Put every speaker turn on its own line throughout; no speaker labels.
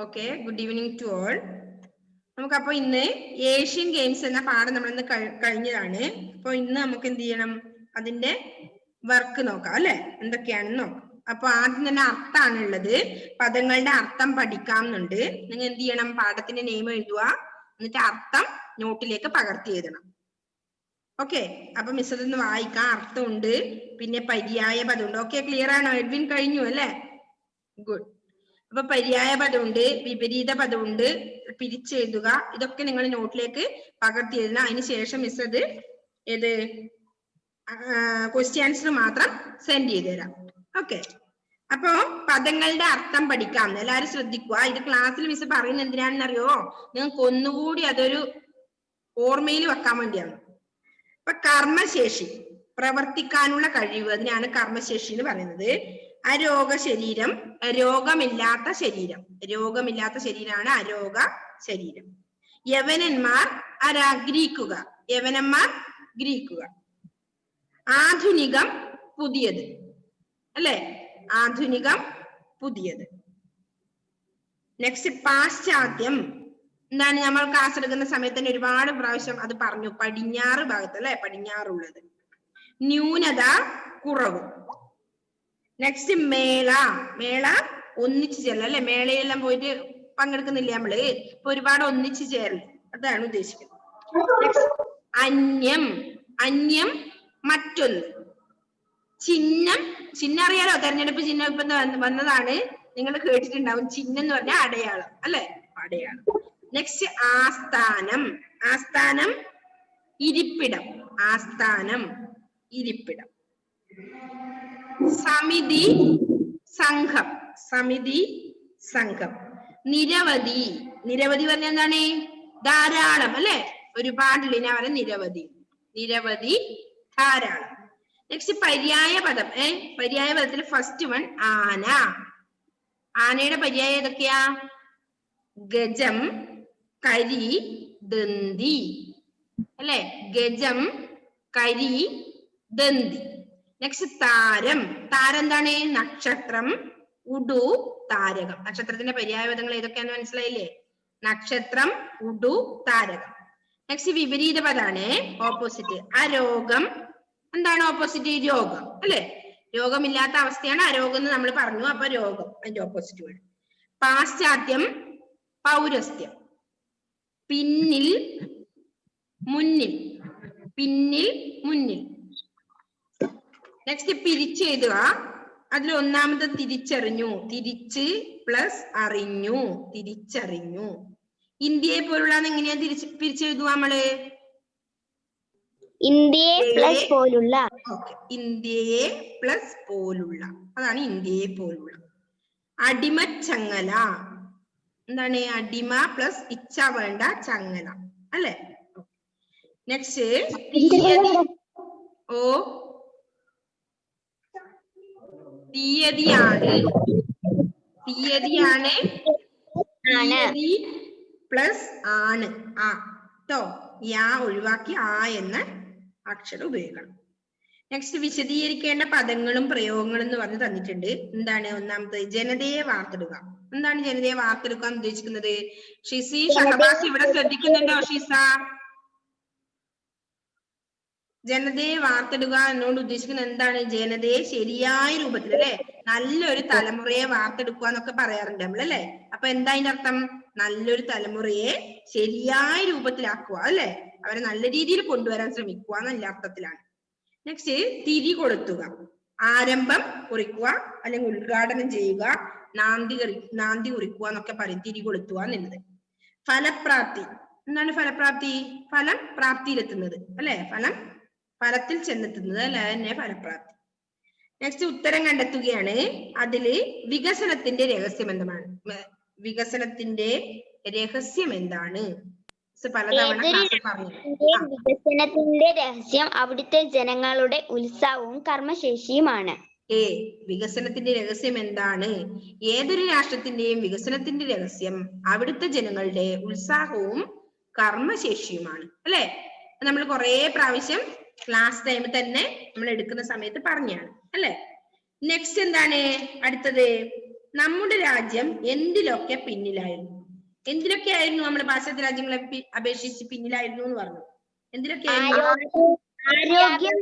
Okay, good evening to all. നമുക്കപ്പോ ഇന്ന് Asian games എന്ന പാഠം നമ്മൾ ഇന്ന് കഴിഞ്ഞതാണ്. അപ്പൊ ഇന്ന് നമുക്ക് എന്ത് ചെയ്യണം, അതിന്റെ വർക്ക് നോക്കാം അല്ലെ, എന്തൊക്കെയാണെന്ന് നോക്കാം. അപ്പൊ ആദ്യം തന്നെ അർത്ഥമാണ് ഉള്ളത്. പദങ്ങളുടെ അർത്ഥം പഠിക്കാമെന്നുണ്ട്. നിങ്ങൾ എന്ത് ചെയ്യണം, പാഠത്തിന്റെ നെയിം എഴുതുക, എന്നിട്ട് അർത്ഥം നോട്ടിലേക്ക് പകർത്തി എഴുതണം. ഓക്കെ, അപ്പൊ മിസ് അതൊന്ന് വായിക്കാം. അർത്ഥമുണ്ട്, പിന്നെ പര്യായ പദമുണ്ട്. ഓക്കെ, ക്ലിയർ ആണോ? എഡ്വിൻ കഴിഞ്ഞു അല്ലെ? ഗുഡ്. അപ്പൊ പര്യായ പദമുണ്ട്, വിപരീത പദമുണ്ട്, പിരിച്ചെഴുതുക. ഇതൊക്കെ നിങ്ങൾ നോട്ടിലേക്ക് പകർത്തി എഴുതണം. അതിനുശേഷം മിസ് അത് ഏത് ക്വസ്റ്റ്യൻ ആൻസർ മാത്രം സെൻഡ് ചെയ്ത് തരാം. ഓക്കെ, അപ്പൊ പദങ്ങളുടെ അർത്ഥം പഠിക്കാം. എല്ലാവരും ശ്രദ്ധിക്കുക. ഇത് ക്ലാസ്സിൽ മിസ് പറയുന്നത് എന്തിനാണെന്ന് അറിയോ? നിങ്ങൾക്ക് ഒന്നുകൂടി അതൊരു ഓർമ്മയിൽ വെക്കാൻ വേണ്ടിയാണ്. അപ്പൊ കർമ്മശേഷി, പ്രവർത്തിക്കാനുള്ള കഴിവ്, അതിനാണ് കർമ്മശേഷി എന്ന് പറയുന്നത്. അരോഗ ശരീരം, രോഗമില്ലാത്ത ശരീരം. രോഗമില്ലാത്ത ശരീരമാണ് അരോഗ ശരീരം. യവനന്മാർ ഗ്രീക്കുക, യവനന്മാർ ഗ്രീക്കുക. ആധുനികം പുതിയത് അല്ലെ, ആധുനികം പുതിയത്. നെക്സ്റ്റ് പാശ്ചാത്യം. എന്താണ്, നമ്മൾ ക്ലാസ് എടുക്കുന്ന സമയത്ത് തന്നെ ഒരുപാട് പ്രാവശ്യം അത് പറഞ്ഞു. പടിഞ്ഞാറ് ഭാഗത്ത് അല്ലെ, പടിഞ്ഞാറുള്ളത്. ന്യൂനത, കുറവ്. നെക്സ്റ്റ് മേള, മേള ഒന്നിച്ചു ചേരൽ അല്ലെ. മേളയെല്ലാം പോയിട്ട് പങ്കെടുക്കുന്നില്ല നമ്മള്, ഇപ്പൊ ഒരുപാട് ഒന്നിച്ചു ചേരൽ, അതാണ് ഉദ്ദേശിക്കുന്നത്. നെക്സ്റ്റ് അന്യം, അന്യം മറ്റൊന്ന്. ചിഹ്നം, ചിഹ്നം അറിയാലോ, തെരഞ്ഞെടുപ്പ് ചിഹ്നം ഇപ്പൊ വന്നതാണ്, നിങ്ങൾ കേട്ടിട്ടുണ്ടാവും. ചിഹ്നം എന്ന് പറഞ്ഞാൽ അടയാളം അല്ലെ, അടയാളം. നെക്സ്റ്റ് ആസ്ഥാനം, ആസ്ഥാനം ഇരിപ്പിടം, ആസ്ഥാനം ഇരിപ്പിടം. സമിതി, സംഘം, സമിതി സംഘം. നിരവധി, നിരവധി പറഞ്ഞ എന്താണ്, ധാരാളം അല്ലെ, ഒരുപാടില്ല, അവരെ നിരവധി, നിരവധി ധാരാളം. നെക്സ്റ്റ് പര്യായ പദം. പര്യായ പദത്തിൽ ഫസ്റ്റ് വൺ ആന. ആനയുടെ പര്യായം ഏതൊക്കെയാ? ഗജം, കരി, ദന്തി അല്ലെ. ഗജം, കരി, ദന്തി. നെക്സ്റ്റ് താരം. താരം എന്താണ്? നക്ഷത്രം, ഉഡു, താരകം. നക്ഷത്രത്തിന്റെ പര്യായപദങ്ങൾ ഏതൊക്കെയാന്ന് മനസ്സിലായില്ലേ? നക്ഷത്രം, ഉഡു, താരകം. നെക്സ്റ്റ് വിപരീത പദാണ്, ഓപ്പോസിറ്റ്. അരോഗം. എന്താണ് ഓപ്പോസിറ്റ്? രോഗം അല്ലെ. രോഗമില്ലാത്ത അവസ്ഥയാണ് അരോഗം എന്ന് നമ്മൾ പറഞ്ഞു. അപ്പൊ രോഗം അതിന്റെ ഓപ്പോസിറ്റ് വേണം. പാശ്ചാത്യം, പൗരസ്ത്യം. പിന്നിൽ, മുന്നിൽ, പിന്നിൽ, മുന്നിൽ. നെക്സ്റ്റ് പിരിച്ചെഴുതുക. അതിൽ ഒന്നാമത് തിരിച്ചറിഞ്ഞു, തിരിച്ച് പ്ലസ് അറിഞ്ഞു, തിരിച്ചറിഞ്ഞു. ഇന്ത്യയെ പോലുള്ള എങ്ങനെയാ പിരിച്ചെഴുതുക നമ്മള്? ഇന്ത്യയെ പ്ലസ് പോലുള്ള. ഇന്ത്യയെ പ്ലസ് പോലുള്ള, അതാണ് ഇന്ത്യയെ പോലുള്ള. അടിമച്ചങ്ങല. എന്താണ്? അടിമ പ്ലസ് ഇച്ഛ വേണ്ട, ചങ്ങല അല്ലെ. നെക്സ്റ്റ് തീയതി. ഓ, തീയതിയാണ്, തീയതിയാണ്, തീയതി പ്ലസ് ആണ്. ആ ട്ടോ, യാ ഒഴിവാക്കി ആ എന്ന അക്ഷരം ഉപയോഗിക്കണം. നെക്സ്റ്റ് വിശദീകരിക്കേണ്ട പദങ്ങളും പ്രയോഗങ്ങളും എന്ന് പറഞ്ഞ് തന്നിട്ടുണ്ട്. എന്താണ്? ഒന്നാമത്തെ ജനതയെ വാർത്തെടുക്കുക. എന്താണ് ജനതയെ വാർത്തെടുക്കാൻ ഉദ്ദേശിക്കുന്നത്? ഷിസി, ഷഹബാസ് ഇവിടെ ശ്രദ്ധിക്കുന്നുണ്ടോ? ഷിസ, ജനതയെ വാർത്തെടുക്കുക എന്നോട് ഉദ്ദേശിക്കുന്നത് എന്താണ്? ജനതയെ ശരിയായ രൂപത്തിൽ അല്ലെ, നല്ലൊരു തലമുറയെ വാർത്തെടുക്കുക എന്നൊക്കെ പറയാറുണ്ട് നമ്മൾ അല്ലെ. അപ്പൊ എന്താ അതിന്റെ അർത്ഥം? നല്ലൊരു തലമുറയെ ശരിയായ രൂപത്തിലാക്കുക അല്ലെ, അവരെ നല്ല രീതിയിൽ കൊണ്ടുവരാൻ ശ്രമിക്കുക എന്നുള്ള അർത്ഥത്തിലാണ്. നെക്സ്റ്റ് തിരി കൊളുത്തുക. ആരംഭം കുറിക്കുക അല്ലെങ്കിൽ ഉദ്ഘാടനം ചെയ്യുക, നാന്തി കുറിക്കുക എന്നൊക്കെ പറയും, തിരി കൊളുത്തുക എന്നുള്ളത്. ഫലപ്രാപ്തി. എന്താണ് ഫലപ്രാപ്തി? ഫലം പ്രാപ്തിയിലെത്തുന്നത് അല്ലെ, ഫലം ഫലത്തിൽ ചെന്നെത്തുന്നത് അല്ലെ, തന്നെ ഫലപ്രാപ്തി. നെക്സ്റ്റ് ഉത്തരം കണ്ടെത്തുകയാണ്. അതില് വികസനത്തിന്റെ രഹസ്യം എന്താണ്? വികസനത്തിന്റെ രഹസ്യം എന്താണ്? പലതവണ പറഞ്ഞു.
വികസനത്തിന്റെ രഹസ്യം അവിടുത്തെ ജനങ്ങളുടെ ഉത്സാഹവും കർമ്മശേഷിയുമാണ്.
വികസനത്തിന്റെ രഹസ്യം എന്താണ്? ഏതൊരു രാഷ്ട്രത്തിന്റെയും വികസനത്തിന്റെ രഹസ്യം അവിടുത്തെ ജനങ്ങളുടെ ഉത്സാഹവും കർമ്മശേഷിയുമാണ് അല്ലെ. നമ്മൾ കുറെ പ്രാവശ്യം ക്ലാസ് ടൈമിൽ തന്നെ നമ്മൾ എടുക്കുന്ന സമയത്ത് പറഞ്ഞാണ് അല്ലെ. നെക്സ്റ്റ് എന്താണ് അടുത്തത്? നമ്മുടെ രാജ്യം എന്തിലൊക്കെ പിന്നിലായിരുന്നു? എന്തിലൊക്കെ ആയിരുന്നു നമ്മൾ പാശ്ചാത്യ രാജ്യങ്ങളെ അപേക്ഷിച്ച് പിന്നിലായിരുന്നു എന്ന് പറഞ്ഞു? എന്തിലൊക്കെ ആയിരുന്നു?
ആരോഗ്യം,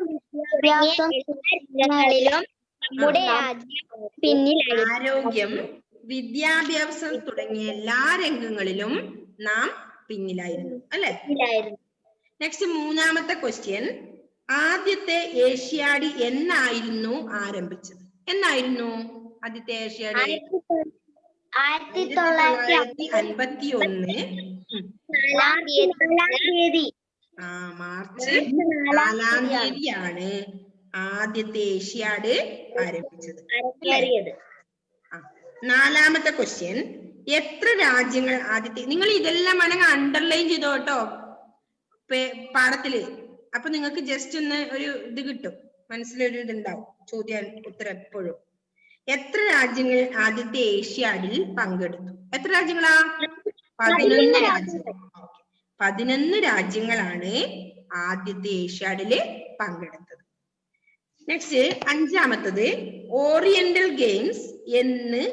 വിദ്യാഭ്യാസം രംഗങ്ങളിലും നമ്മുടെ രാജ്യം പിന്നിലായിരുന്നു.
ആരോഗ്യം, വിദ്യാഭ്യാസം തുടങ്ങിയ എല്ലാ രംഗങ്ങളിലും നാം പിന്നിലായിരുന്നു അല്ലെ? നെക്സ്റ്റ് മൂന്നാമത്തെ ക്വസ്റ്റ്യൻ, ആദ്യത്തെ ഏഷ്യാഡ് എന്നായിരുന്നു ആരംഭിച്ചത്? എന്നായിരുന്നു ആദ്യത്തെ ഏഷ്യാഡ്? 1951 മാർച്ച് 4-ാം തീയതിയാണ് ആദ്യത്തെ ഏഷ്യാഡ് ആരംഭിച്ചത്. നാലാമത്തെ ക്വസ്റ്റ്യൻ, എത്ര രാജ്യങ്ങൾ ആദ്യത്തെ, നിങ്ങൾ ഇതെല്ലാം വേണമെങ്കിൽ അണ്ടർലൈൻ ചെയ്തോ കേട്ടോ പാഠത്തില്. അപ്പൊ നിങ്ങൾക്ക് ജസ്റ്റ് ഒന്ന് ഒരു ഇത് കിട്ടും, മനസ്സിലൊരു ഇതുണ്ടാവും. ചോദ്യം ഉത്തരം എപ്പോഴും. എത്ര രാജ്യങ്ങൾ ആദ്യത്തെ ഏഷ്യാഡിൽ പങ്കെടുത്തു? എത്ര രാജ്യങ്ങളാ? 11 രാജ്യങ്ങൾ. 11 രാജ്യങ്ങളാണ് ആദ്യത്തെ ഏഷ്യാഡില് പങ്കെടുത്തത്. നെക്സ്റ്റ് അഞ്ചാമത്തത്, ഓറിയന്റൽ ഗെയിംസ് എന്ന്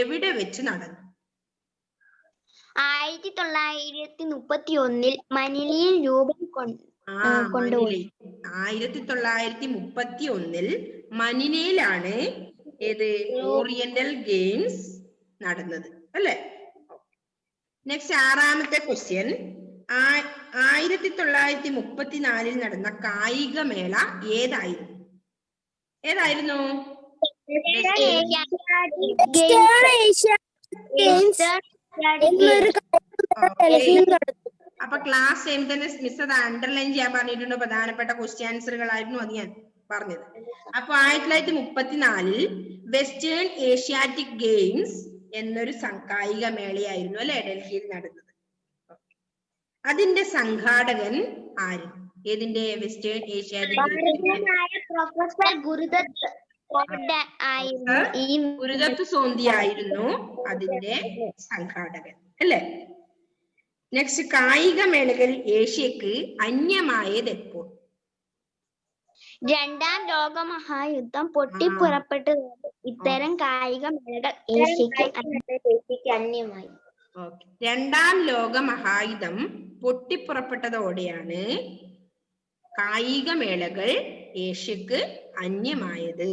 എവിടെ വെച്ച് നടന്നു?
1931 മനിലയിൽ രൂപം കൊണ്ടുപോയി.
1931 മനിലയിലാണ് ഏത് ഓറിയന്റൽ ഗെയിംസ് നടന്നത് അല്ലെ? നെക്സ്റ്റ് ആറാമത്തെ ക്വസ്റ്റ്യൻ, 1934 നടന്ന കായിക മേള ഏതായിരുന്നു? ഏതായിരുന്നു? അപ്പൊ ക്ലാസ് ടൈം തന്നെ മിസ് അത് അണ്ടർലൈൻ ചെയ്യാൻ പറഞ്ഞിട്ടുണ്ടോ? പ്രധാനപ്പെട്ട ക്വസ്റ്റ്യൻ ആൻസറുകളായിരുന്നു അത് ഞാൻ പറഞ്ഞത്. അപ്പൊ 1934 വെസ്റ്റേൺ ഏഷ്യാറ്റിക് ഗെയിംസ് എന്നൊരു കായിക മേളയായിരുന്നു അല്ലെ ഡൽഹിയിൽ നടന്നത്. അതിന്റെ സംഘാടകൻ ആര്? ഏതിന്റെ? വെസ്റ്റേൺ ഏഷ്യാറ്റിക്
പ്രൊഫസർ
ഗുരുദത്ത് സോന്തി ആയിരുന്നു അതിന്റെ സംഘാടകൻ അല്ലെ? നെക്സ്റ്റ്, കായിക മേളകൾ ഏഷ്യക്ക് അന്യമായത് എപ്പോൾ?
രണ്ടാം ലോകമഹായുദ്ധം പൊട്ടിപ്പുറപ്പെട്ടതോടെ ഇത്തരം കായിക മേളകൾ ഏഷ്യക്ക് അന്യമായി.
രണ്ടാം ലോക മഹായുദ്ധം പൊട്ടിപ്പുറപ്പെട്ടതോടെയാണ് കായിക മേളകൾ ഏഷ്യക്ക് അന്യമായത്.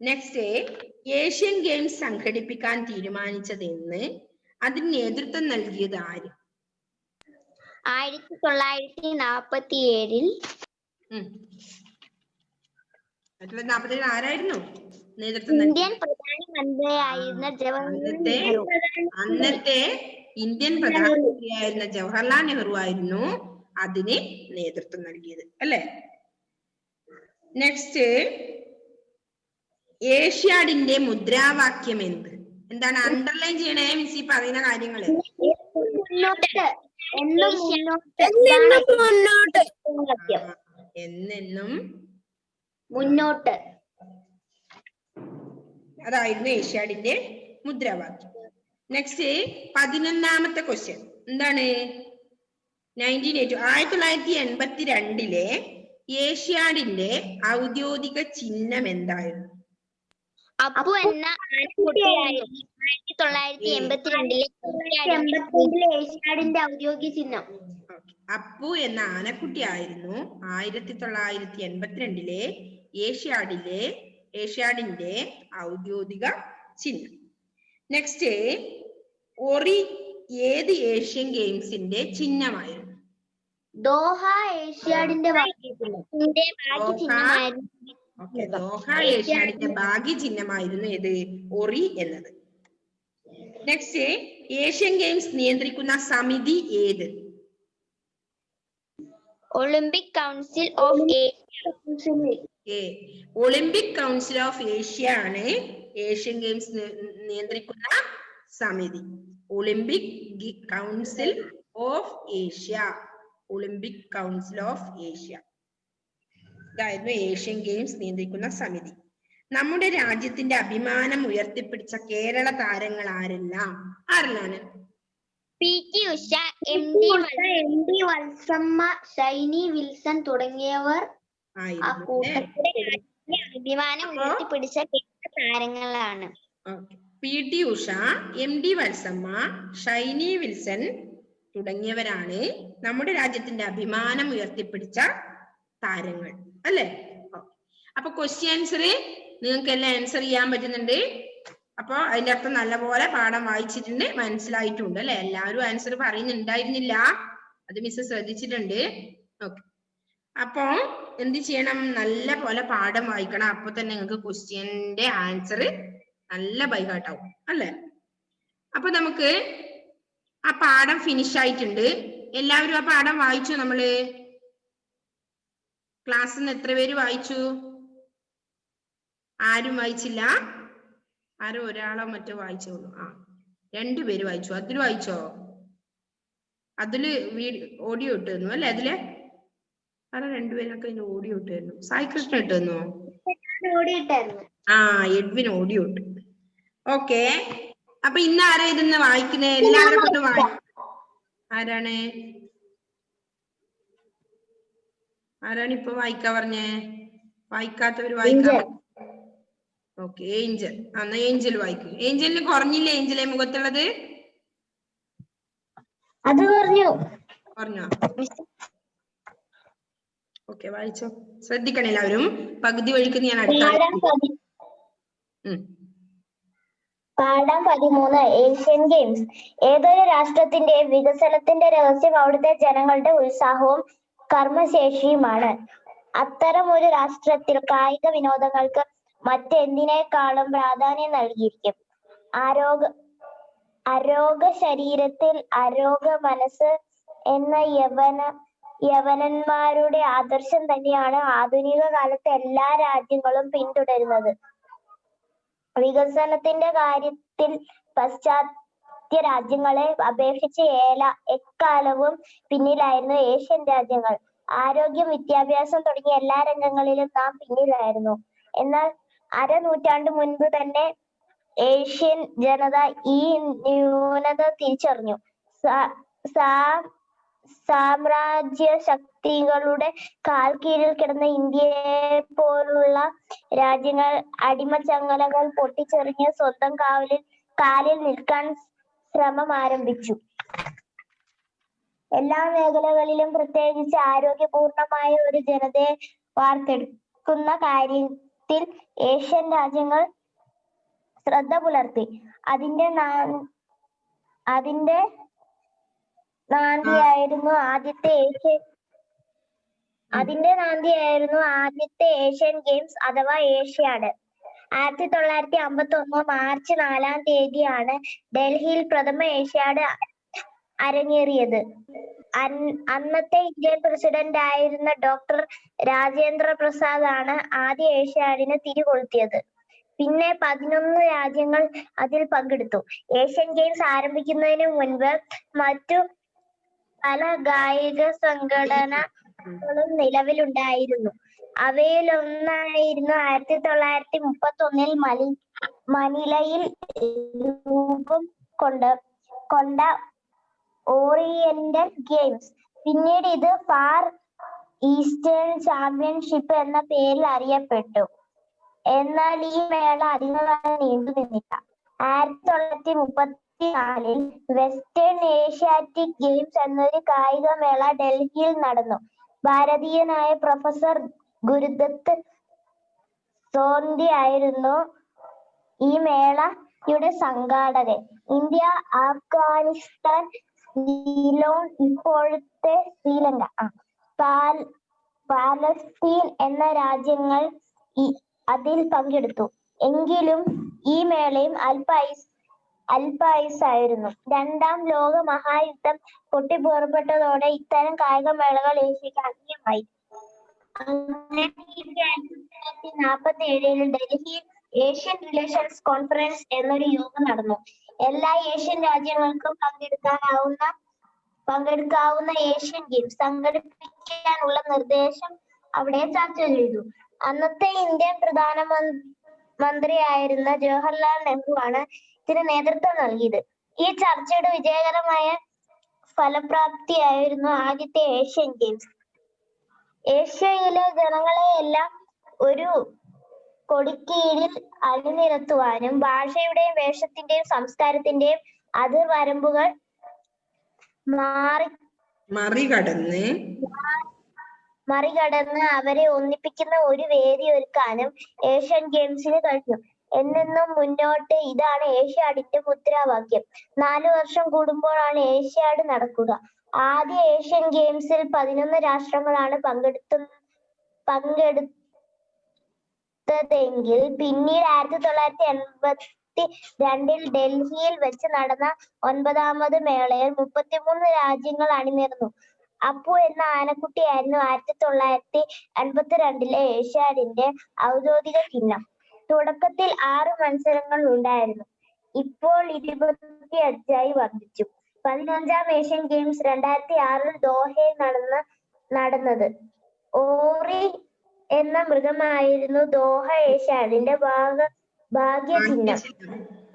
നെക്സ്റ്റ്, ഏഷ്യൻ ഗെയിംസ് സംഘടിപ്പിക്കാൻ തീരുമാനിച്ചതെന്ന് അതിന് നേതൃത്വം നൽകിയത് ആര്?
1947
ആരായിരുന്നു നേതൃത്വം?
ഇന്ത്യൻ പ്രധാനമന്ത്രിയായിരുന്ന
അന്നത്തെ ഇന്ത്യൻ പ്രധാനമന്ത്രിയായിരുന്ന ജവഹർലാൽ നെഹ്റു ആയിരുന്നു അതിന് നേതൃത്വം നൽകിയത് അല്ലെ? നെക്സ്റ്റ്, ഏഷ്യാഡിന്റെ മുദ്രാവാക്യം എന്ത്? എന്താണ്? അണ്ടർലൈൻ ചെയ്യണേ മിസ് ഈ പറയുന്ന കാര്യങ്ങള്. എന്നെന്നും
മുന്നോട്ട്,
അതായിരുന്നു ഏഷ്യാഡിന്റെ മുദ്രാവാക്യം. നെക്സ്റ്റ് 11ാമത്തെ ക്വസ്റ്റ്യൻ എന്താണ്? 1982 ഏഷ്യാഡിന്റെ ഔദ്യോഗിക ചിഹ്നം എന്തായിരുന്നു?
അപ്പു എന്ന ആനക്കുട്ടിയായിരുന്നു 1982 ഏഷ്യാഡിന്റെ ഔദ്യോഗിക ചിഹ്നം.
അപ്പു എന്ന ആനക്കുട്ടി ആയിരുന്നു 1982 ഏഷ്യാഡിന്റെ ഔദ്യോഗിക ചിഹ്നം. നെക്സ്റ്റ്, ഒറി ഏത് ഏഷ്യൻ ഗെയിംസിന്റെ ചിഹ്നമായിരുന്നു?
ദോഹ ഏഷ്യാഡിന്റെ
ദോഹ ഏഷ്യാഡിന്റെ ഭാഗ്യ ചിഹ്നമായിരുന്നു ഏത്? ഒറി എന്നത്. നെക്സ്റ്റ്, ഏഷ്യൻ ഗെയിംസ് നിയന്ത്രിക്കുന്ന സമിതി ഏത്?
Olympic council of Asia.
Olympic council of Asia ആണ് ഏഷ്യൻ ഗെയിംസ് നിയന്ത്രിക്കുന്ന സമിതി. Olympic council of Asia. Olympic council of Asia ഇതായിരുന്നു ഏഷ്യൻ ഗെയിംസ് നിയന്ത്രിക്കുന്ന സമിതി. നമ്മുടെ രാജ്യത്തിന്റെ അഭിമാനം ഉയർത്തിപ്പിടിച്ച കേരള താരങ്ങൾ ആരെല്ലാം? ആരെല്ലാണ്?
PT ഉഷ, MD വത്സമ്മ, ഷൈനി വിൽസൺ തുടങ്ങിയവർ ആ കൂട്ടത്തിലെ അഭിമാനം ഉയർത്തിപ്പിടിച്ച കേരള താരങ്ങളാണ്.
PT ഉഷ, MD വത്സമ്മ, ഷൈനി വിൽസൺ തുടങ്ങിയവരാണ് നമ്മുടെ രാജ്യത്തിന്റെ അഭിമാനം ഉയർത്തിപ്പിടിച്ച താരങ്ങൾ അല്ലേ? അപ്പൊ ക്വസ്റ്റ്യൻ ആൻസർ നിങ്ങൾക്ക് എല്ലാം ആൻസർ ചെയ്യാൻ പറ്റുന്നുണ്ട്. അപ്പൊ അതിന്റെ അർത്ഥം നല്ലപോലെ പാഠം വായിച്ചിട്ടുണ്ട്, മനസ്സിലായിട്ടുണ്ട് അല്ലെ? എല്ലാവരും ആൻസർ പറയുന്നുണ്ടായിരുന്നില്ല, അത് മിസ് ശ്രദ്ധിച്ചിട്ടുണ്ട്. ഓക്കെ, അപ്പൊ എന്ത് ചെയ്യണം? നല്ല പോലെ പാഠം വായിക്കണം. അപ്പൊ തന്നെ നിങ്ങൾക്ക് ക്വസ്റ്റ്യന്റെ ആൻസർ നല്ല ബൈഹാർട്ടാവും അല്ലെ? അപ്പൊ നമുക്ക് ആ പാഠം ഫിനിഷ് ആയിട്ടുണ്ട്. എല്ലാവരും ആ പാഠം വായിച്ചു? നമ്മള് ക്ലാസ്സിൽ നിന്ന് എത്ര പേര് വായിച്ചു? ആരും വായിച്ചില്ല? ആരോ ഒരാളോ മറ്റോ വായിച്ചോളൂ. 2 പേര് വായിച്ചു. അതിൽ വായിച്ചോ? അതില് ഓഡിയോ ഇട്ട് തന്നു അല്ലെ? അതില് ആരോ 2 പേരൊക്കെ അതിന് ഓഡിയോ ഇട്ട് തന്നു. സായി കൃഷ്ണ ഇട്ട് തന്നോ? എഡ്വിൻ ഓഡിയോ ഇട്ടു. ഓക്കെ, അപ്പൊ ഇന്ന് ആരാ ഇതെന്ന് വായിക്കുന്നേ? എല്ലാവരും കൊണ്ട് ആരാണ് ഇപ്പൊ വായിക്കാ പറഞ്ഞേ? വായിക്കാത്തവര് വായിക്കാൻ. Okay, Angel. എന്നാ ഏഞ്ചൽ വായിക്കും. ഏഞ്ചലിന് കുറഞ്ഞില്ലേ? ഏഞ്ചലെ മുഖത്തുള്ളത്
അത് പറഞ്ഞോ?
ഓക്കെ, വായിച്ചോ. ശ്രദ്ധിക്കണം എല്ലാവരും. പകുതി വഴിക്ക് ഞാൻ
പാഠം 13 ഏഷ്യൻ ഗെയിംസ്. ഏതൊരു രാഷ്ട്രത്തിന്റെ വികസനത്തിന്റെ രഹസ്യം അവിടുത്തെ ജനങ്ങളുടെ ഉത്സാഹവും കർമ്മശേഷിയുമാണ്. അത്തരം ഒരു രാഷ്ട്രത്തിൽ കായിക വിനോദങ്ങൾക്ക് മറ്റെന്തിനേക്കാളും പ്രാധാന്യം നൽകിയിരിക്കും. അരോഗ ശരീരത്തിൽ അരോഗ മനസ്സ് എന്ന യവനന്മാരുടെ ആദർശം തന്നെയാണ് ആധുനിക കാലത്ത് എല്ലാ രാജ്യങ്ങളും പിന്തുടരുന്നത്. വികസനത്തിന്റെ കാര്യത്തിൽ പാശ്ചാത്യ രാജ്യങ്ങളെ അപേക്ഷിച്ച് എക്കാലവും പിന്നിലായിരുന്നു ഏഷ്യൻ രാജ്യങ്ങൾ. ആരോഗ്യം, വിദ്യാഭ്യാസം തുടങ്ങിയ എല്ലാ രംഗങ്ങളിലും നാം പിന്നിലായിരുന്നു. എന്നാൽ അരനൂറ്റാണ്ട് മുൻപ് തന്നെ ഏഷ്യൻ ജനത ഈ ന്യൂനത തിരിച്ചറിഞ്ഞു. സാമ്രാജ്യ ശക്തികളുടെ കാൽ കീഴിൽ കിടന്ന ഇന്ത്യയെ പോലുള്ള രാജ്യങ്ങൾ അടിമച്ചങ്ങലകൾ പൊട്ടിച്ചെറിഞ്ഞ് സ്വന്തം കാലിൽ നിൽക്കാൻ ശ്രമം ആരംഭിച്ചു. എല്ലാ മേഖലകളിലും, പ്രത്യേകിച്ച് ആരോഗ്യപൂർണമായ ഒരു ജനതയെ വാർത്തെടുക്കുന്ന കാര്യത്തിൽ ഏഷ്യൻ രാജ്യങ്ങൾ ശ്രദ്ധ പുലർത്തി. അതിന്റെ നാന്ദിയായിരുന്നു ആദ്യത്തെ ഏഷ്യൻ ഗെയിംസ് അഥവാ ഏഷ്യാഡ്. 1951 മാർച്ച് 4-ാം തീയതിയാണ് ഡൽഹിയിൽ പ്രഥമ ഏഷ്യാഡ് അരങ്ങേറിയത്. അന്നത്തെ ഇന്ത്യൻ പ്രസിഡന്റ് ആയിരുന്ന ഡോക്ടർ രാജേന്ദ്ര പ്രസാദ് ആണ് ആദ്യ ഏഷ്യാഡിന് തിരികൊളുത്തിയത്. പിന്നെ 11 രാജ്യങ്ങൾ അതിൽ പങ്കെടുത്തു. ഏഷ്യൻ ഗെയിംസ് ആരംഭിക്കുന്നതിന് മുൻപ് മറ്റു പല കായിക സംഘടനകളും നിലവിലുണ്ടായിരുന്നു. അവയിലൊന്നായിരുന്നു 1931 മനിലയിൽ രൂപം കൊണ്ട ഓറിയന്റൽ ഗെയിംസ്. പിന്നീട് ഇത് ഫാർ ഈസ്റ്റേൺ ചാമ്പ്യൻഷിപ്പ് എന്ന പേരിൽ അറിയപ്പെട്ടു. എന്നാൽ ഈ മേള അധികകാലം നീണ്ടു നിന്നില്ല. 1934 വെസ്റ്റേൺ ഏഷ്യാറ്റിക് ഗെയിംസ് എന്നൊരു കായിക മേള ഡൽഹിയിൽ നടന്നു. ഭാരതീയനായ പ്രൊഫസർ ഗുരുദത്ത് സോന്തി ആയിരുന്നു ഈ മേളയുടെ സംഘാടകൻ. ഇന്ത്യ, അഫ്ഗാനിസ്ഥാൻ, സിലോൺ, ഇപ്പോഴത്തെ ശ്രീലങ്ക, പാലസ്തീൻ എന്ന രാജ്യങ്ങൾ അതിൽ പങ്കെടുത്തു. എങ്കിലും ഈ മേളയും അല്പായുസ്സായിരുന്നു. രണ്ടാം ലോക മഹായുദ്ധം പൊട്ടിപ്പുറപ്പെട്ടതോടെ ഇത്തരം കായിക മേളകൾ ഏഷ്യക്ക് അന്യമായി. 1947 ഡൽഹിയിൽ ഏഷ്യൻ റിലേഷൻസ് കോൺഫറൻസ് എന്നൊരു യോഗം നടന്നു. എല്ലാ ഏഷ്യൻ രാജ്യങ്ങൾക്കും പങ്കെടുക്കാവുന്ന ഏഷ്യൻ ഗെയിംസ് സംഘടിപ്പിക്കാനുള്ള നിർദ്ദേശം അവിടെ ചർച്ച ചെയ്തു. അന്നത്തെ ഇന്ത്യൻ പ്രധാനമന്ത്രിയായിരുന്ന ജവഹർലാൽ നെഹ്റു ആണ് ഇതിന് നേതൃത്വം നൽകിയത്. ഈ ചർച്ചയുടെ വിജയകരമായ ഫലപ്രാപ്തിയായിരുന്നു ആദ്യത്തെ ഏഷ്യൻ ഗെയിംസ്. ഏഷ്യയിലെ ജനങ്ങളെയെല്ലാം ഒരു കൊടിക്കീഴിൽ അണിനിരത്തുവാനും ഭാഷയുടെയും വേഷത്തിന്റെയും സംസ്കാരത്തിന്റെയും അതിർവരമ്പുകൾ മറികടന്ന് അവരെ ഒന്നിപ്പിക്കുന്ന ഒരു വേദി ഒരുക്കാനും ഏഷ്യൻ ഗെയിംസിന് കഴിഞ്ഞു. എന്നെന്നും മുന്നോട്ട് ഇതാണ് ഏഷ്യാഡിന്റെ മുദ്രാവാക്യം. 4 വർഷം കൂടുമ്പോഴാണ് ഏഷ്യാഡ് നടക്കുക. ആദ്യ ഏഷ്യൻ ഗെയിംസിൽ 11 രാഷ്ട്രങ്ങളാണ് പങ്കെടുത്തതെങ്കിൽ പിന്നീട് 1982 ഡൽഹിയിൽ വെച്ച് നടന്ന 9ാമത് മേളയിൽ 33 രാജ്യങ്ങൾ അണിനിരന്നു. അപ്പു എന്ന ആനക്കുട്ടിയായിരുന്നു 1982 ഏഷ്യാഡിന്റെ ഔദ്യോഗിക ചിഹ്നം. തുടക്കത്തിൽ 6 മത്സരങ്ങൾ ഉണ്ടായിരുന്നു. ഇപ്പോൾ 25 വർദ്ധിച്ചു. 15ാം ഏഷ്യൻ ഗെയിംസ് 2006 ദോഹയിൽ നടന്നത്. ഓറി എന്ന മൃഗമായിരുന്നു ദോഹ ഏഷ്യാഡിന്റെ ഭാഗ്യചിഹ്നം.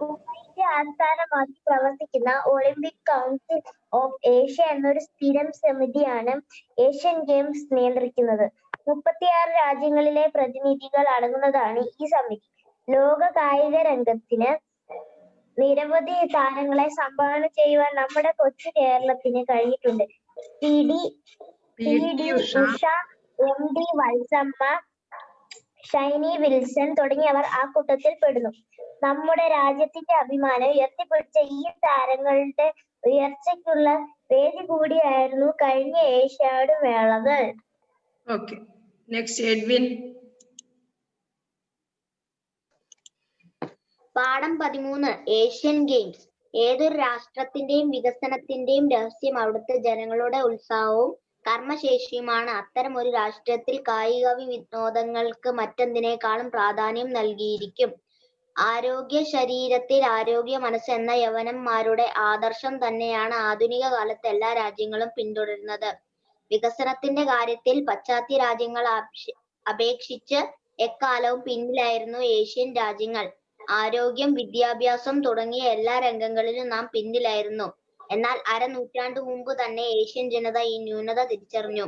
കുവൈറ്റ് ആസ്ഥാനമാക്കി പ്രവർത്തിക്കുന്ന ഒളിമ്പിക് കൗൺസിൽ ഓഫ് ഏഷ്യ എന്നൊരു സ്ഥിരം സമിതിയാണ് ഏഷ്യൻ ഗെയിംസ് നിയന്ത്രിക്കുന്നത്. 36 രാജ്യങ്ങളിലെ പ്രതിനിധികൾ അടങ്ങുന്നതാണ് ഈ സമിതി. ലോക കായിക രംഗത്തിന് നിരവധി താരങ്ങളെ സംഭാവന ചെയ്യുവാൻ നമ്മുടെ കൊച്ചു കേരളത്തിന് കഴിഞ്ഞിട്ടുണ്ട്. പി.ടി. ഉഷ, എം.ഡി. വത്സമ്മ, ഷൈനി വിൽസൺ തുടങ്ങിയവർ ആ കൂട്ടത്തിൽ പെടുന്നു. നമ്മുടെ രാജ്യത്തിന്റെ അഭിമാനം ഉയർത്തിപ്പിടിച്ച ഈ താരങ്ങളുടെ ഉയർച്ചയ്ക്കുള്ള വേദി കൂടിയായിരുന്നു കഴിഞ്ഞ ഏഷ്യാഡ് മേളകൾ.
പാഠം 13 ഏഷ്യൻ ഗെയിംസ്. ഏതൊരു രാഷ്ട്രത്തിന്റെയും വികസനത്തിന്റെയും രഹസ്യം അവിടുത്തെ ജനങ്ങളുടെ ഉത്സാഹവും കർമ്മശേഷിയുമാണ്. അത്തരം ഒരു രാഷ്ട്രത്തിൽ കായിക വിനോദങ്ങൾക്ക് മറ്റെന്തിനേക്കാളും പ്രാധാന്യം നൽകിയിരിക്കും. ആരോഗ്യ ശരീരത്തിൽ ആരോഗ്യ മനസ്സ് എന്ന യവനന്മാരുടെ ആദർശം തന്നെയാണ് ആധുനിക കാലത്ത് എല്ലാ രാജ്യങ്ങളും പിന്തുടരുന്നത്. വികസനത്തിന്റെ കാര്യത്തിൽ പാശ്ചാത്യ രാജ്യങ്ങൾ അപേക്ഷിച്ച് എക്കാലവും പിന്നിലായിരുന്നു ഏഷ്യൻ രാജ്യങ്ങൾ. ആരോഗ്യം, വിദ്യാഭ്യാസം തുടങ്ങിയ എല്ലാ രംഗങ്ങളിലും നാം പിന്നിലായിരുന്നു. എന്നാൽ അരനൂറ്റാണ്ടു മുമ്പ് തന്നെ ഏഷ്യൻ ജനത ഈ ന്യൂനത തിരിച്ചറിഞ്ഞു.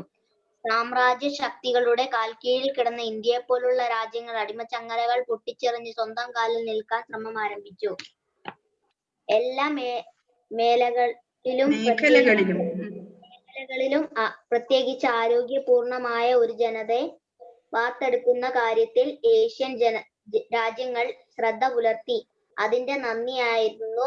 സാമ്രാജ്യ ശക്തികളുടെ കാൽക്കീഴിൽ കിടന്ന ഇന്ത്യയെപ്പോലുള്ള രാജ്യങ്ങൾ അടിമച്ചങ്ങലകൾ പൊട്ടിച്ചെറിഞ്ഞ് സ്വന്തം കാലിൽ നിൽക്കാൻ ശ്രമം ആരംഭിച്ചു. എല്ലാ മേഖലകളിലും പ്രത്യേകിച്ച് ആരോഗ്യപൂർണമായ ഒരു ജനതയെ വാർത്തെടുക്കുന്ന കാര്യത്തിൽ ഏഷ്യൻ രാജ്യങ്ങൾ ശ്രദ്ധ പുലർത്തി. അതിന്റെ നന്ദിയായിരുന്നു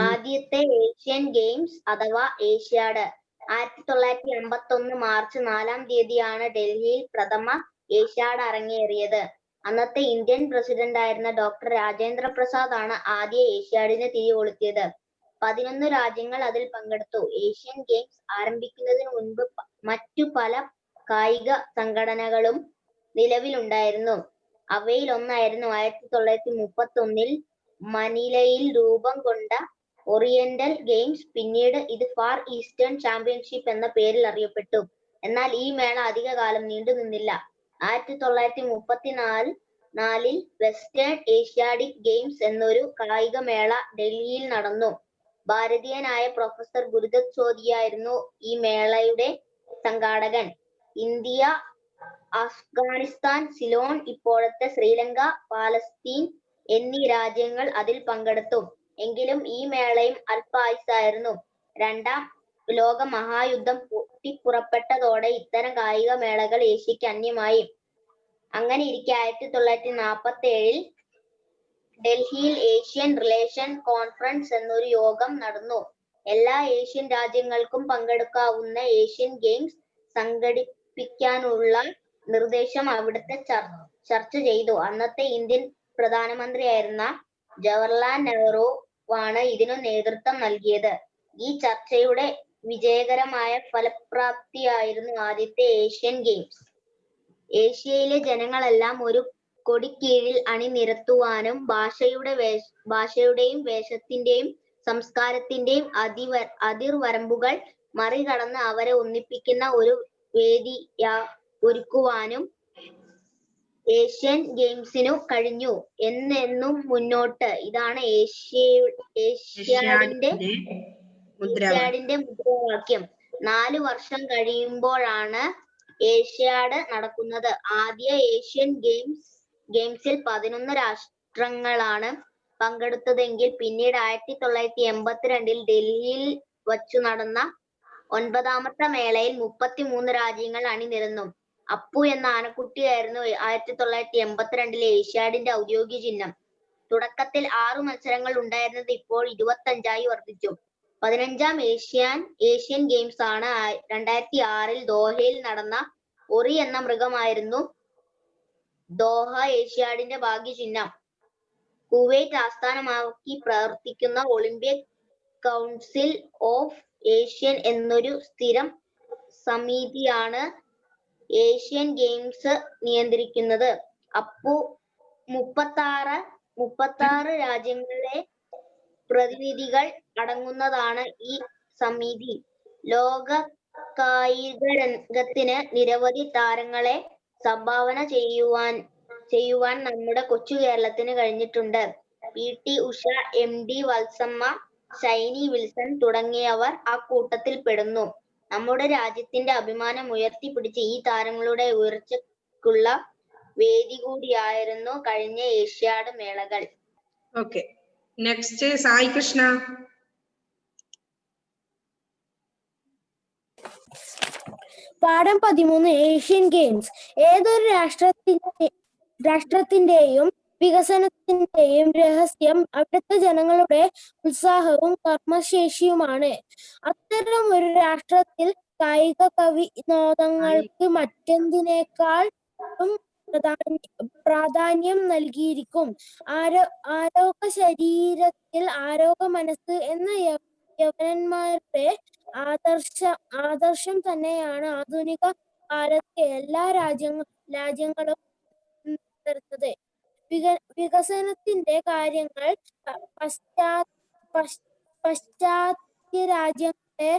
ആദ്യത്തെ ഏഷ്യൻ ഗെയിംസ് അഥവാ ഏഷ്യാഡ്. 1951 മാർച്ച് 4-ാം തീയതിയാണ് ഡൽഹിയിൽ പ്രഥമ ഏഷ്യാഡ് അരങ്ങേറിയത്. അന്നത്തെ ഇന്ത്യൻ പ്രസിഡന്റായിരുന്ന ഡോക്ടർ രാജേന്ദ്ര പ്രസാദ് ആണ് ആദ്യ ഏഷ്യാഡിന് തിരികൊളുത്തിയത്. 11 രാജ്യങ്ങൾ അതിൽ പങ്കെടുത്തു. ഏഷ്യൻ ഗെയിംസ് ആരംഭിക്കുന്നതിന് മുൻപ് മറ്റു പല കായിക സംഘടനകളും നിലവിലുണ്ടായിരുന്നു. അവയിൽ ഒന്നായിരുന്നു 1931 മനിലയിൽ രൂപം കൊണ്ട ഓറിയന്റൽ ഗെയിംസ്. പിന്നീട് ഇത് ഫാർ ഈസ്റ്റേൺ ചാമ്പ്യൻഷിപ്പ് എന്ന പേരിൽ അറിയപ്പെട്ടു. എന്നാൽ ഈ മേള അധികകാലം നീണ്ടുനിന്നില്ല. 1934 വെസ്റ്റേൺ ഏഷ്യാഡിക് ഗെയിംസ് എന്നൊരു കായിക മേള ഡൽഹിയിൽ നടന്നു. ഭാരതീയനായ പ്രൊഫസർ ഗുരുദത്ത് ചോദിയായിരുന്നു ഈ മേളയുടെ സംഘാടകൻ. ഇന്ത്യ, അഫ്ഗാനിസ്ഥാൻ, സിലോൺ, ഇപ്പോഴത്തെ ശ്രീലങ്ക, പാലസ്തീൻ എന്നീ രാജ്യങ്ങൾ അതിൽ പങ്കെടുത്തു. എങ്കിലും ഈ മേളയും അല്പായുസ്സായിരുന്നു. 2ാം ലോക മഹായുദ്ധം പൊട്ടിപ്പുറപ്പെട്ടതോടെ ഇത്തരം കായിക മേളകൾ ഏഷ്യക്ക് അന്യമായി. അങ്ങനെയിരിക്കെ 1947 ഡൽഹിയിൽ ഏഷ്യൻ റിലേഷൻ കോൺഫറൻസ് എന്നൊരു യോഗം നടന്നു. എല്ലാ ഏഷ്യൻ രാജ്യങ്ങൾക്കും പങ്കെടുക്കാവുന്ന ഏഷ്യൻ ഗെയിംസ് സംഘടിപ്പിക്കാനുള്ള നിർദ്ദേശം അവിടുത്തെ ചർച്ച ചെയ്തു. അന്നത്തെ ഇന്ത്യൻ പ്രധാനമന്ത്രിയായിരുന്ന ജവഹർലാൽ നെഹ്റുവാണ് ഇതിനു നേതൃത്വം നൽകിയത്. ഈ ചർച്ചയുടെ വിജയകരമായ ഫലപ്രാപ്തിയായിരുന്നു ആദ്യത്തെ ഏഷ്യൻ ഗെയിംസ്. ഏഷ്യയിലെ ജനങ്ങളെല്ലാം ഒരു കൊടിക്കീഴിൽ അണിനിരത്തുവാനും ഭാഷയുടെയും വേഷത്തിന്റെയും സംസ്കാരത്തിന്റെയും അതിർവരമ്പുകൾ മറികടന്ന് അവരെ ഒന്നിപ്പിക്കുന്ന ഒരു വേദി ഒരുക്കുവാനും ഏഷ്യൻ ഗെയിംസിനു കഴിഞ്ഞു. എന്നെന്നും മുന്നോട്ട് ഇതാണ് ഏഷ്യാഡിന്റെ മുദ്രാവാക്യം. 4 വർഷം കഴിയുമ്പോഴാണ് ഏഷ്യാഡ് നടക്കുന്നത്. ആദ്യ ഏഷ്യൻ ഗെയിംസ് ഗെയിംസിൽ 11 രാഷ്ട്രങ്ങളാണ് പങ്കെടുത്തതെങ്കിൽ പിന്നീട് 1982 ഡൽഹിയിൽ വച്ചു നടന്ന 9ാമത്തെ മേളയിൽ 33 രാജ്യങ്ങൾ അണിനിരന്നു. അപ്പു എന്ന ആനക്കുട്ടിയായിരുന്നു 1982 ഏഷ്യാഡിന്റെ ഔദ്യോഗിക ചിഹ്നം. തുടക്കത്തിൽ 6 മത്സരങ്ങൾ ഉണ്ടായിരുന്നത് ഇപ്പോൾ 25ആയി വർദ്ധിച്ചു. 15ാം ഏഷ്യൻ ഗെയിംസ് ആണ് 2006 ദോഹയിൽ നടന്ന ഒറി എന്ന മൃഗമായിരുന്നു ദോഹ ഏഷ്യാഡിന്റെ ഭാഗ്യചിഹ്നം. കുവൈറ്റ് ആസ്ഥാനമാക്കി പ്രവർത്തിക്കുന്ന ഒളിമ്പിക് കൗൺസിൽ ഓഫ് ഏഷ്യൻ എന്നൊരു സ്ഥിരം സമിതിയാണ് ഏഷ്യൻ ഗെയിംസ് നിയന്ത്രിക്കുന്നത്. അപ്പു 36 രാജ്യങ്ങളിലെ പ്രതിനിധികൾ അടങ്ങുന്നതാണ് ഈ സമിതി. ലോക കായിക രംഗത്തിന് നിരവധി താരങ്ങളെ സംഭാവന ചെയ്യുവാൻ നമ്മുടെ കൊച്ചു കേരളത്തിന് കഴിഞ്ഞിട്ടുണ്ട്. PT ഉഷ, MD വത്സമ്മ, ഷൈനി വിൽസൺ തുടങ്ങിയവർ ആ കൂട്ടത്തിൽ പെടുന്നു. നമ്മുടെ രാജ്യത്തിന്റെ അഭിമാനം ഉയർത്തിപ്പിടിച്ച ഈ താരങ്ങളുടെ ഉയർച്ചയ്ക്കുള്ള വേദി കൂടിയായിരുന്നു കഴിഞ്ഞ ഏഷ്യാഡ് മേളകൾ.
Okay, next Sai Krishna.
പാഠം 13 ഏഷ്യൻ ഗെയിംസ്. ഏതൊരു രാഷ്ട്രത്തിന്റെയും വികസനത്തിന്റെയും രഹസ്യം അവിടുത്തെ ജനങ്ങളുടെ ഉത്സാഹവും കർമ്മശേഷിയുമാണ്. അത്തരം ഒരു രാഷ്ട്രത്തിൽ കായിക വിനോദങ്ങൾക്ക് മറ്റെന്തിനേക്കാളും പ്രാധാന്യം നൽകിയിരിക്കും. ആരോഗ്യ ശരീരത്തിൽ ആരോഗ്യ മനസ്സ് എന്ന യവനന്മാരുടെ ആദർശം തന്നെയാണ് ആധുനിക കാലത്തെ എല്ലാ രാജ്യങ്ങളും പിന്തുടരുന്നത്. വികസനത്തിന്റെ കാര്യങ്ങൾ പാശ്ചാത്യ രാജ്യങ്ങളെ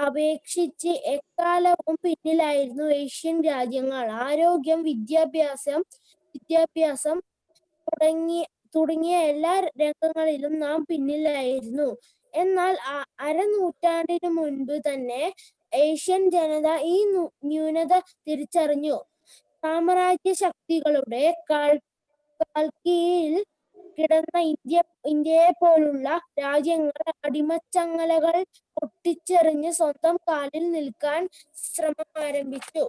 അപേക്ഷിച്ച് എക്കാലവും പിന്നിലായിരുന്നു ഏഷ്യൻ രാജ്യങ്ങൾ. ആരോഗ്യം, വിദ്യാഭ്യാസം തുടങ്ങിയ എല്ലാ രംഗങ്ങളിലും നാം പിന്നിലായിരുന്നു. എന്നാൽ അരനൂറ്റാണ്ടിനു മുൻപ് തന്നെ ഏഷ്യൻ ജനത ഈ ന്യൂനത തിരിച്ചറിഞ്ഞു. സാമ്രാജ്യ ശക്തികളുടെ കാൽക്കീഴിൽ കിടന്ന ഇന്ത്യയെ പോലുള്ള രാജ്യങ്ങൾ അടിമച്ചങ്ങലകൾ പൊട്ടിച്ചെറിഞ്ഞ് സ്വന്തം കാലിൽ നിൽക്കാൻ ശ്രമം ആരംഭിച്ചു.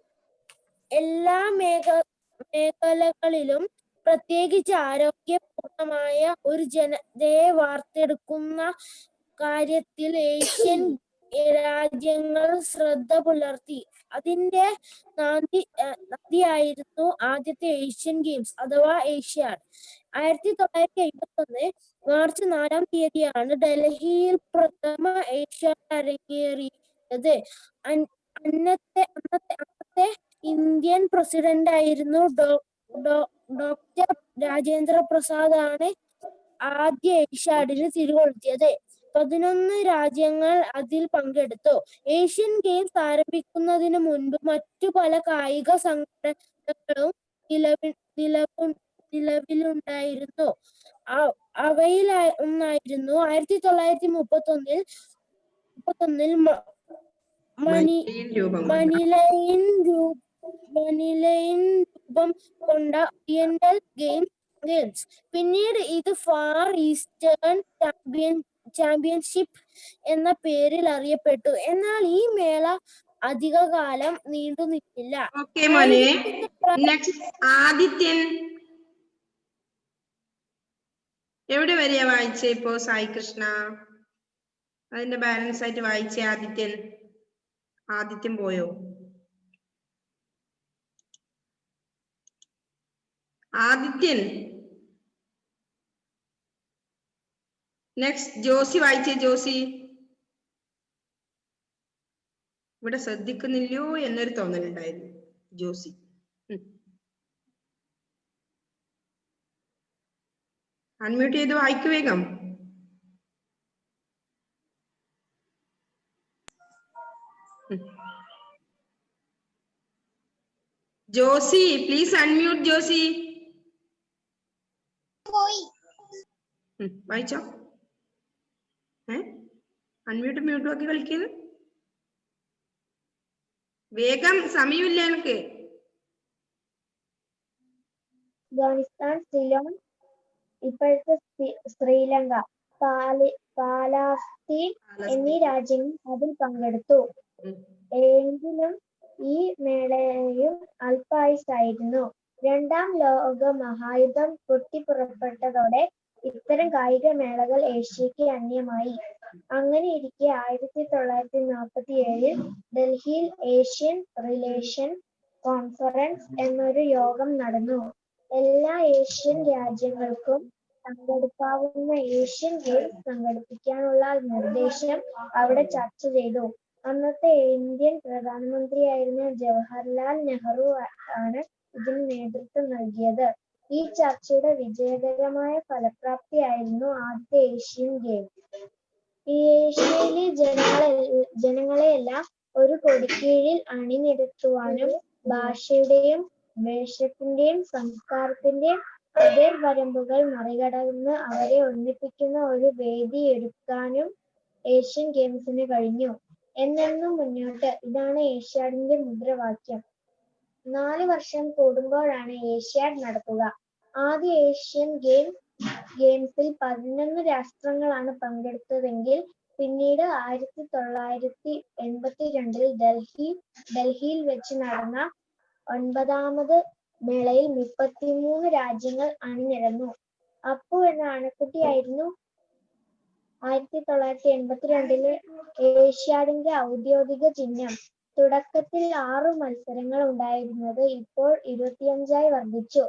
എല്ലാ മേഖലകളിലും പ്രത്യേകിച്ച് ആരോഗ്യപൂർണമായ ഒരു ജനതയെ വാർത്തെടുക്കുന്ന കാര്യത്തിൽ ഏഷ്യൻ രാജ്യങ്ങൾ ശ്രദ്ധ പുലർത്തി. അതിന്റെ നാന്ദിയായിരുന്നു ആദ്യത്തെ ഏഷ്യൻ ഗെയിംസ് അഥവാ ഏഷ്യാഡ്. 1951 മാർച്ച് 4-ാം തീയതിയാണ് ഡൽഹിയിൽ പ്രഥമ ഏഷ്യാഡ് അരങ്ങേറിയത്. അന്നത്തെ ഇന്ത്യൻ പ്രസിഡന്റായിരുന്നു ഡോക്ടർ രാജേന്ദ്ര പ്രസാദ് ആണ് ആദ്യ ഏഷ്യാഡിന് തിരികൊളുത്തിയത്. 11 രാജ്യങ്ങൾ അതിൽ പങ്കെടുത്തു. ഏഷ്യൻ ഗെയിംസ് ആരംഭിക്കുന്നതിന് മുൻപ് മറ്റു പല കായിക സംഘടനകളും നിലവിലുണ്ടായിരുന്നു. അവയിൽ ഒന്നായിരുന്നു 1931 മനിലയിൽ രൂപം കൊണ്ട ഓറിയന്റൽ ഗെയിംസ്. പിന്നീട് ഇത് ഫാർ ഈസ്റ്റേൺ ചാമ്പ്യൻഷിപ്പ് എന്ന പേരിൽ അറിയപ്പെട്ടു. എന്നാൽ ഈ മേള അധികകാലം നീണ്ടു നിന്നില്ല.
ആദിത്യൻ എവിടെ വരെയാ വായിച്ചേ ഇപ്പോ സായി കൃഷ്ണ? അതിന്റെ ബാലൻസ് ആയിട്ട് വായിച്ചേ ആദിത്യൻ പോയോ? ആദിത്യൻ. നെക്സ്റ്റ് ജോസി വായിച്ചേ. ജോസി ഇവിടെ ശ്രദ്ധിക്കുന്നില്ലയോ എന്നൊരു തോന്നലുണ്ടായിരുന്നു. ജോസി അൺമ്യൂട്ട് ചെയ്ത് വായിക്കു വേഗം. Josy please unmute. ജോസി വായിച്ചോ. അൺമ്യൂട്ട് മ്യൂട്ടും ഒക്കെ കളിക്കുന്നത് വേഗം, സമയമില്ല എനിക്ക്.
അഫ്ഗാനിസ്ഥാൻ, സിലോൺ, ഇപ്പോഴത്തെ ശ്രീലങ്ക, പാലസ്തീൻ എന്നീ രാജ്യങ്ങൾ അതിൽ പങ്കെടുത്തു. എങ്കിലും ഈ മേളയും അല്പായുസ്സായിരുന്നു. രണ്ടാം ലോക മഹായുദ്ധം പൊട്ടിപ്പുറപ്പെട്ടതോടെ ഇത്തരം കായിക മേളകൾ ഏഷ്യക്ക് അന്യമായി. അങ്ങനെയിരിക്കെ 1947 ഡൽഹിയിൽ ഏഷ്യൻ റിലേഷൻ കോൺഫറൻസ് എന്നൊരു യോഗം നടന്നു. എല്ലാ ഏഷ്യൻ രാജ്യങ്ങൾക്കും പങ്കെടുക്കാവുന്ന ഏഷ്യൻ ഗെയിംസ് സംഘടിപ്പിക്കാനുള്ള നിർദ്ദേശം അവിടെ ചർച്ച ചെയ്തു. അന്നത്തെ ഇന്ത്യൻ പ്രധാനമന്ത്രിയായിരുന്ന ജവഹർലാൽ നെഹ്റു ആണ് ഇതിന് നേതൃത്വം നൽകിയത്. ഈ ചർച്ചയുടെ വിജയകരമായ ഫലപ്രാപ്തിയായിരുന്നു ആദ്യത്തെ ഏഷ്യൻ ഗെയിംസ്. ഈ ഏഷ്യയിലെ ജനങ്ങളെയെല്ലാം ഒരു കൊടിക്കീഴിൽ അണിനിരത്തുവാനും ഭാഷയുടെയും വേഷത്തിന്റെയും സംസ്കാരത്തിന്റെയും അതിർവരമ്പുകൾ മറികടന്ന് അവരെ ഒന്നിപ്പിക്കുന്ന ഒരു വേദിയൊരുക്കാനും ഏഷ്യൻ ഗെയിംസിന് കഴിഞ്ഞു. എന്നെന്നും മുന്നോട്ട്, ഇതാണ് ഏഷ്യാഡിന്റെ മുദ്രാവാക്യം. 4 വർഷം കൂടുമ്പോഴാണ് ഏഷ്യാഡ് നടക്കുക. ആദ്യ ഏഷ്യൻ ഗെയിംസിൽ 11 രാഷ്ട്രങ്ങളാണ് പങ്കെടുത്തതെങ്കിൽ പിന്നീട് 1982 ഡൽഹിയിൽ വെച്ച് നടന്ന 9ാമത് മേളയിൽ 33 രാജ്യങ്ങൾ അണിനിരന്നു. അപ്പു എന്ന ആൺകുട്ടിയായിരുന്നു 1982 ഏഷ്യാഡിന്റെ ഔദ്യോഗിക ചിഹ്നം. തുടക്കത്തിൽ 6 മത്സരങ്ങൾ ഉണ്ടായിരുന്നത് ഇപ്പോൾ 25 വർദ്ധിച്ചു.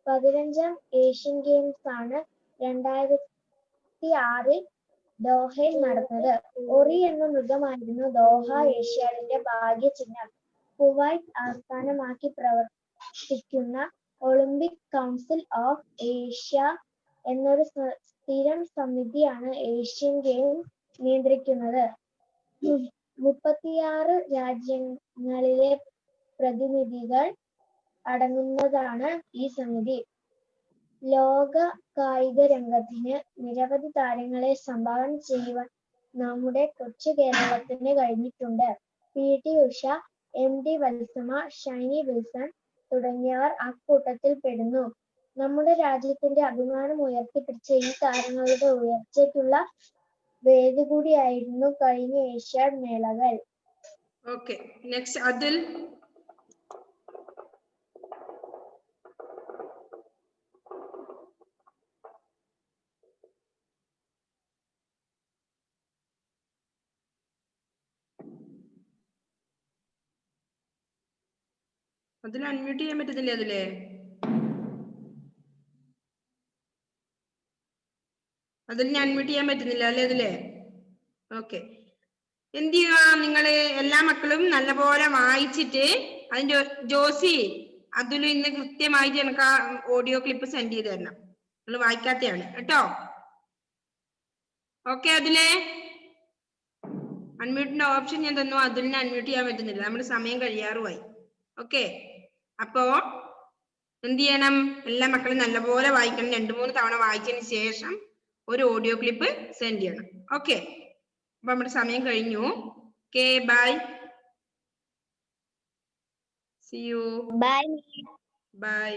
15ാം ഏഷ്യൻ ഗെയിംസ് ആണ് 2006 ദോഹയിൽ നടന്നത്. ഒറി എന്ന മൃഗമായിരുന്നു ദോഹ ഏഷ്യാഡിന്റെ ഭാഗ്യചിഹ്നം. കുവൈറ്റ് ആസ്ഥാനമാക്കി പ്രവർത്തിക്കുന്ന ഒളിമ്പിക് കൗൺസിൽ ഓഫ് ഏഷ്യ എന്നൊരു സ്ഥിരം സമിതിയാണ് ഏഷ്യൻ ഗെയിംസ് നിയന്ത്രിക്കുന്നത്. 36 രാജ്യങ്ങളിലെ പ്രതിനിധികൾ അടങ്ങുന്നതാണ് ഈ സമിതി. ലോക കായിക രംഗത്തിന് നിരവധി താരങ്ങളെ സംഭാവന ചെയ്യുവാൻ നമ്മുടെ കൊച്ചു കേരളത്തിന് കഴിഞ്ഞിട്ടുണ്ട്. പി.ടി. ഉഷ, എം.ടി. വത്സമ്മ, ഷൈനി വിൽസൺ തുടങ്ങിയവർ അക്കൂട്ടത്തിൽ പെടുന്നു. നമ്മുടെ രാജ്യത്തിന്റെ അഭിമാനം ഉയർത്തിപ്പിടിച്ച ഈ താരങ്ങളുടെ ഉയർച്ചയ്ക്കുള്ള വേദി കൂടിയായിരുന്നു കഴിഞ്ഞ ഏഷ്യാഡ് മേളകൾ.
Okay, next Atul. അതിൽ അൺമ്യൂട്ട് ചെയ്യാൻ പറ്റുന്നില്ലേ? അതിൽ അൺമ്യൂട്ട് ചെയ്യാൻ പറ്റുന്നില്ല അല്ലേ? അതിലെ ഓക്കെ, എന്ത് ചെയ്യുക, നിങ്ങള് എല്ലാ മക്കളും നല്ലപോലെ വായിച്ചിട്ട് അതിന്റെ ജോസി അതിലും ഇന്ന് കൃത്യമായിട്ട് എനിക്ക് ആ ഓഡിയോ ക്ലിപ്പ് സെൻഡ് ചെയ്ത് തരണം. നിങ്ങൾ വായിക്കാത്തയാണ് കേട്ടോ. ഓക്കെ, അതിലെ അൺമ്യൂട്ടിന്റെ ഓപ്ഷൻ ഞാൻ തന്നു, അതിലിനെ അൺമ്യൂട്ട് ചെയ്യാൻ പറ്റുന്നില്ല. നമ്മുടെ സമയം കഴിയാറുമായി. ഓക്കെ, അപ്പോ എന്ത് ചെയ്യണം? എല്ലാ മക്കളും നല്ലപോലെ വായിക്കണം. 2-3 തവണ വായിച്ചതിന് ശേഷം ഒരു ഓഡിയോ ക്ലിപ്പ് സെൻഡ് ചെയ്യണം. ഓക്കെ, അപ്പൊ നമ്മുടെ സമയം കഴിഞ്ഞു. Okay, bye, see you,
bye.
By.